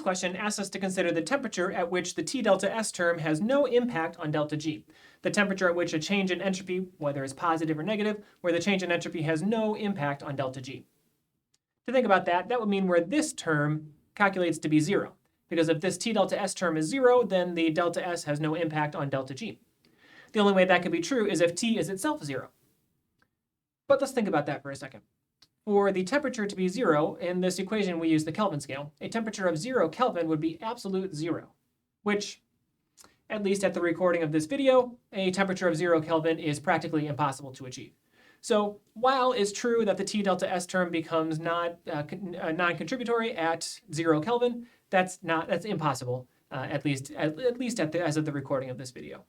this question asks us to consider the temperature at which the T delta S term has no impact on delta G. The temperature at which a change in entropy, whether it's positive or negative, where the change in entropy has no impact on delta G. To think about that, that would mean where this term calculates to be 0. Because if this T delta S term is 0, then the delta S has no impact on delta G. The only way that can be true is if T is itself 0. But let's think about that for a second. For the temperature to be 0, in this equation we use the Kelvin scale, a temperature of 0 Kelvin would be absolute 0, which, at least at the recording of this video, a temperature of 0 Kelvin is practically impossible to achieve. So while it's true that the T delta S term becomes non-contributory at 0 Kelvin, that's impossible, at least as of the recording of this video.